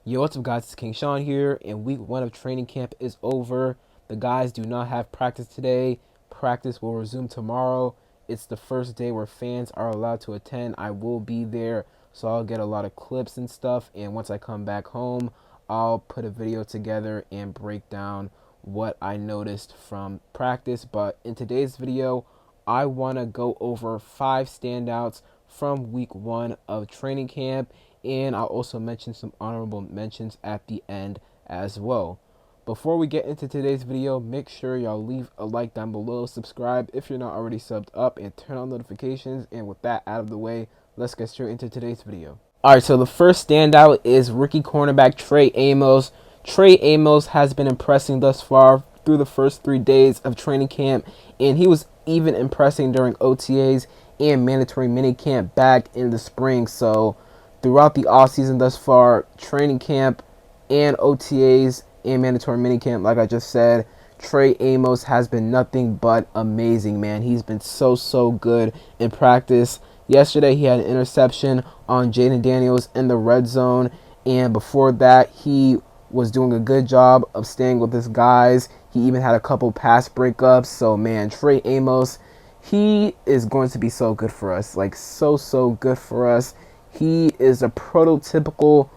Yo, what's up guys, it's King Sean here, and week 1 of training camp is over. The guys do not have practice today. Practice will resume tomorrow. It's the first day where fans are allowed to attend. I will be there, so I'll get a lot of clips and stuff, and once I come back home, I'll put a video together and break down what I noticed from practice. But in today's video, I want to go over 5 standouts from week 1 of training camp, and I'll also mention some honorable mentions at the end as well. Before we get into today's video, make sure y'all leave a like down below, subscribe if you're not already subbed up, and turn on notifications. And with that out of the way, let's get straight into today's video. Alright, so the first standout is rookie cornerback Trey Amos. Trey Amos has been impressing thus far through the first 3 days of training camp, and he was even impressing during OTAs and mandatory minicamp back in the spring. So throughout the offseason thus far, training camp and OTAs and mandatory minicamp, like I just said, Trey Amos has been nothing but amazing, man. He's been so good in practice. Yesterday, he had an interception on Jaden Daniels in the red zone, and before that, he was doing a good job of staying with his guys. He even had a couple pass breakups. So, man, Trey Amos, he is going to be so good for us. Like, so good for us. He is a prototypical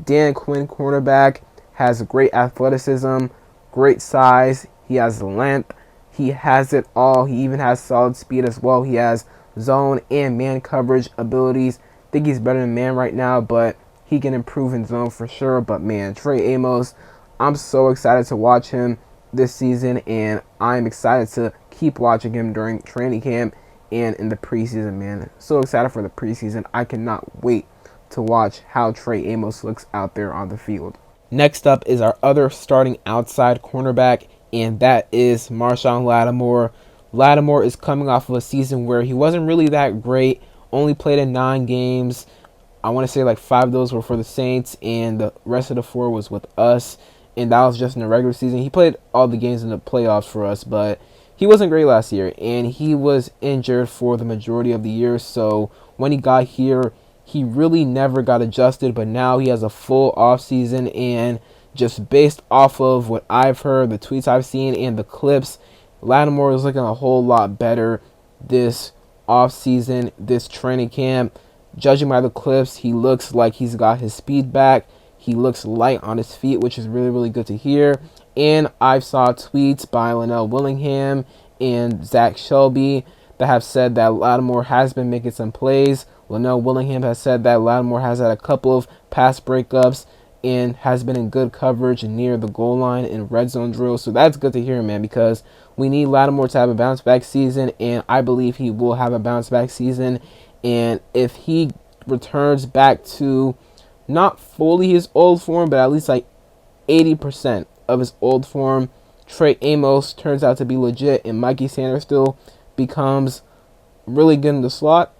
Dan Quinn cornerback, has great athleticism, great size. He has length. He has it all. He even has solid speed as well. He has zone and man coverage abilities. I think he's better than man right now, but he can improve in zone for sure. But man, Trey Amos, I'm so excited to watch him this season, and I'm excited to keep watching him during training camp and in the preseason, man. So excited for the preseason. I cannot wait to watch how Trey Amos looks out there on the field. Next up is our other starting outside cornerback, and that is Marshon Lattimore. Lattimore is coming off of a season where he wasn't really that great, only played in 9 games. I want to say like 5 of those were for the Saints, and the rest of the 4 was with us, and that was just in the regular season. He played all the games in the playoffs for us, but he wasn't great last year, and he was injured for the majority of the year. So when he got here, he really never got adjusted, but now he has a full offseason, and just based off of what I've heard, the tweets I've seen, and the clips, Lattimore is looking a whole lot better this offseason, this training camp. Judging by the clips, he looks like he's got his speed back. He looks light on his feet, which is really good to hear. And I've saw tweets by Linnell Willingham and Zach Shelby that have said that Lattimore has been making some plays. Linnell Willingham has said that Lattimore has had a couple of pass breakups and has been in good coverage near the goal line in red zone drills. So that's good to hear, man, because we need Lattimore to have a bounce back season, and I believe he will have a bounce back season. And if he returns back to not fully his old form, but at least like 80% of his old form, Trey Amos turns out to be legit, and Mikey Sanders still becomes really good in the slot,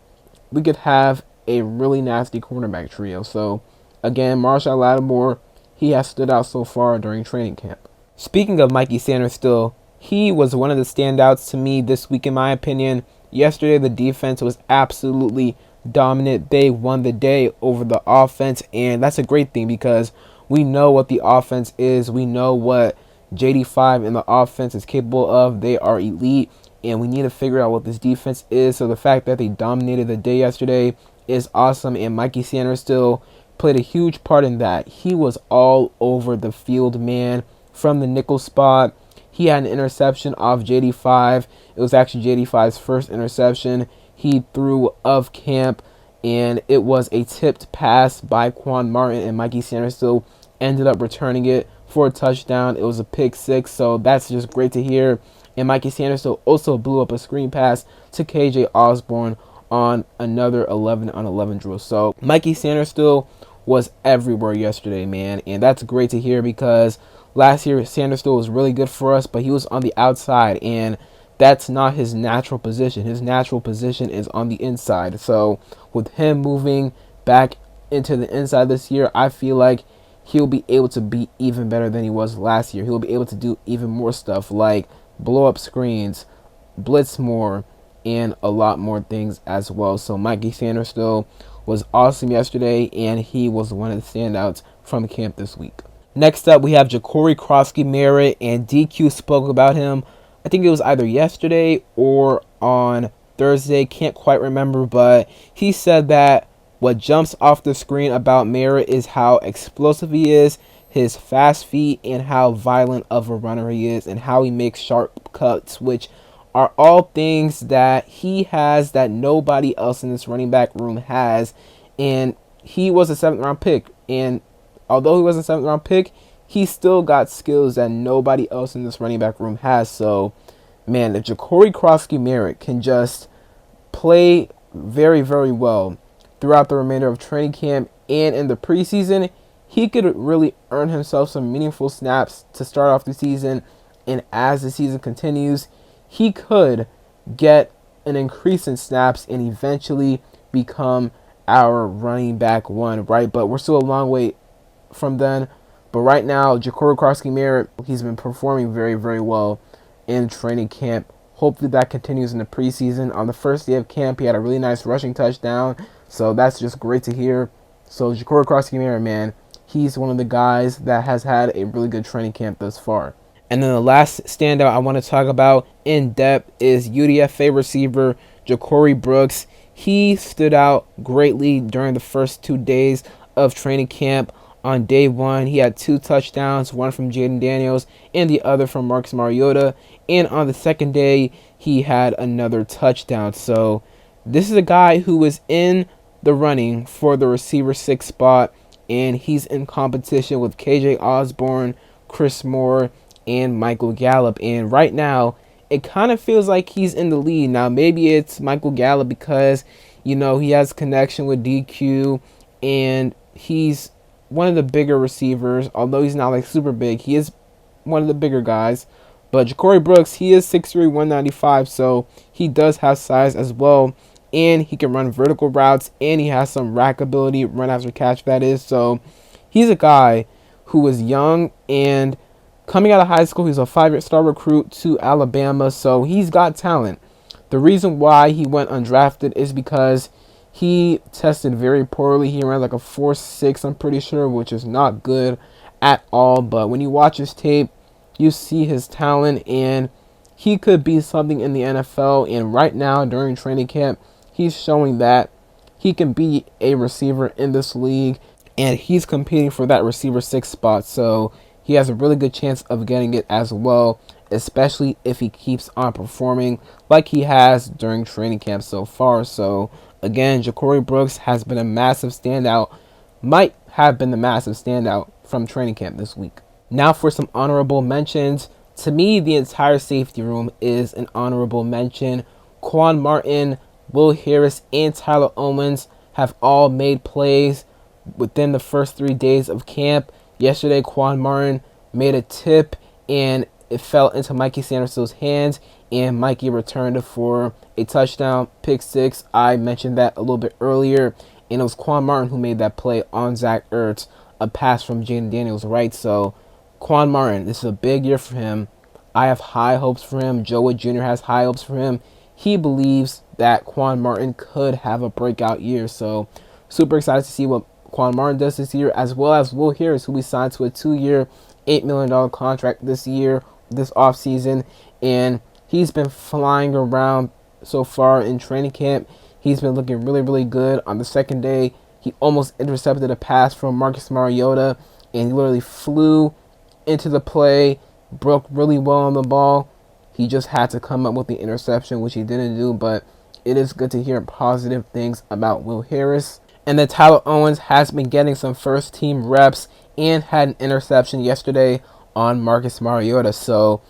we could have a really nasty cornerback trio. So again, Marshon Lattimore, he has stood out so far during training camp. Speaking of Mikey Sanders still, he was one of the standouts to me this week in my opinion. Yesterday, the defense was absolutely dominant. They won the day over the offense, and that's a great thing because we know what the offense is. We know what JD5 and the offense is capable of. They are elite, and we need to figure out what this defense is. So the fact that they dominated the day yesterday is awesome, and Mikey Sanders still played a huge part in that. He was all over the field, man, from the nickel spot. He had an interception off JD5. It was actually JD5's first interception he threw of camp, and it was a tipped pass by Quan Martin, and Mikey Sanders still ended up returning it for a touchdown. It was a pick 6, so that's just great to hear. And Mikey Sanders still also blew up a screen pass to KJ Osborne on another 11-on-11 drill. So Mikey Sanders still was everywhere yesterday, man, and that's great to hear because last year Sanders still was really good for us, but he was on the outside, and that's not his natural position. His natural position is on the inside. So with him moving back into the inside this year, I feel like he'll be able to be even better than he was last year. He'll be able to do even more stuff like blow up screens, blitz more, and a lot more things as well. So Mikey Sanders still was awesome yesterday, and he was one of the standouts from camp this week. Next up, we have Jakori Kroski Merritt, and DQ spoke about him. I think it was either yesterday or on Thursday. Can't quite remember, but he said that what jumps off the screen about Merritt is how explosive he is, his fast feet, and how violent of a runner he is, and how he makes sharp cuts, which are all things that he has that nobody else in this running back room has. And he was a 7th-round pick, and although he was a 7th-round pick, he still got skills that nobody else in this running back room has. So, man, if Jakori Kroski Merritt can just play very, very well throughout the remainder of training camp and in the preseason, he could really earn himself some meaningful snaps to start off the season. And as the season continues, he could get an increase in snaps and eventually become our running back one, right? But we're still a long way from then. But right now, Jakori Kroski Merritt, he's been performing very, very well in training camp. Hopefully that continues in the preseason. On the first day of camp, he had a really nice rushing touchdown. So that's just great to hear. So Jakori Kroski Merritt, man, he's one of the guys that has had a really good training camp thus far. And then the last standout I want to talk about in depth is UDFA receiver Jakori Brooks. He stood out greatly during the first 2 days of training camp. On day 1, he had 2 touchdowns, one from Jaden Daniels and the other from Marcus Mariota. And on the second day, he had another touchdown. So this is a guy who was in the running for the receiver 6 spot, and he's in competition with KJ Osborne, Chris Moore, and Michael Gallup. And right now, it kind of feels like he's in the lead. Now, maybe it's Michael Gallup because, you know, he has connection with DQ, and he's one of the bigger receivers. Although he's not like super big, he is one of the bigger guys. But Jakori Brooks, he is 6'3", 195, so he does have size as well. And he can run vertical routes, and he has some rack ability, run after catch, that is. So he's a guy who was young, and coming out of high school, he's a 5-year star recruit to Alabama, so he's got talent. The reason why he went undrafted is because he tested very poorly. He ran like a 4.6, I'm pretty sure, which is not good at all. But when you watch his tape, you see his talent, and he could be something in the NFL. And right now, during training camp, he's showing that he can be a receiver in this league, and he's competing for that receiver 6 spot. So he has a really good chance of getting it as well, especially if he keeps on performing like he has during training camp so far. So again, Jakori Brooks has been a massive standout, might have been the massive standout from training camp this week. Now for some honorable mentions. To me, the entire safety room is an honorable mention. Quan Martin, Will Harris, and Tyler Owens have all made plays within the first 3 days of camp. Yesterday, Quan Martin made a tip, and it fell into Mikey Sanders' hands, and Mikey returned it for a touchdown, pick 6. I mentioned that a little bit earlier, and it was Quan Martin who made that play on Zach Ertz, a pass from Jaden Daniels, right? So Quan Martin, this is a big year for him. I have high hopes for him. Joe Wood Jr. has high hopes for him. He believes that Quan Martin could have a breakout year. So super excited to see what Quan Martin does this year, as well as Will Harris, who we signed to a 2-year, $8 million contract this year, this offseason. And he's been flying around so far in training camp. He's been looking really, really good. On the second day, he almost intercepted a pass from Marcus Mariota, and he literally flew into the play, broke really well on the ball. He just had to come up with the interception, which he didn't do, but it is good to hear positive things about Will Harris. And then Tyler Owens has been getting some first-team reps and had an interception yesterday on Marcus Mariota. So,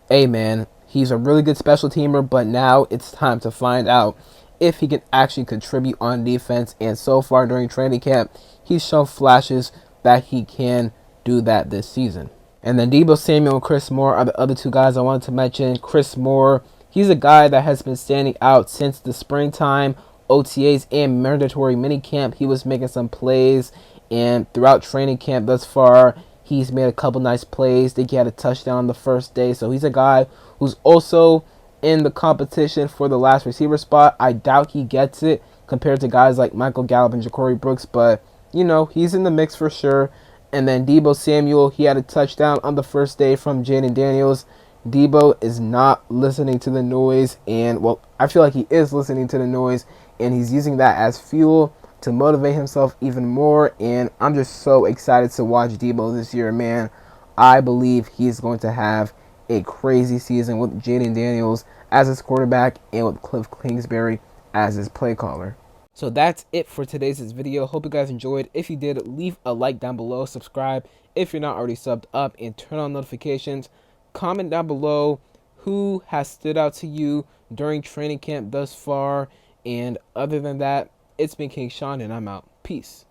hey, man, he's a really good special teamer, but now it's time to find out if he can actually contribute on defense. And so far during training camp, he's shown flashes that he can do that this season. And then Deebo Samuel and Chris Moore are the other 2 guys I wanted to mention. Chris Moore, he's a guy that has been standing out since the springtime OTAs and mandatory minicamp. He was making some plays, and throughout training camp thus far, he's made a couple nice plays. I think he had a touchdown on the first day. So he's a guy who's also in the competition for the last receiver spot. I doubt he gets it compared to guys like Michael Gallup and Jakori Brooks, but, you know, he's in the mix for sure. And then Deebo Samuel, he had a touchdown on the first day from Jaden Daniels. Deebo is not listening to the noise, and well, I feel like he is listening to the noise, and he's using that as fuel to motivate himself even more. And I'm just so excited to watch Deebo this year, man. I believe he's going to have a crazy season with Jaden Daniels as his quarterback and with Cliff Kingsbury as his play caller. So that's it for today's video. Hope you guys enjoyed. If you did, leave a like down below, subscribe if you're not already subbed up, and turn on notifications. Comment down below who has stood out to you during training camp thus far. And other than that, it's been King Sean, and I'm out. Peace.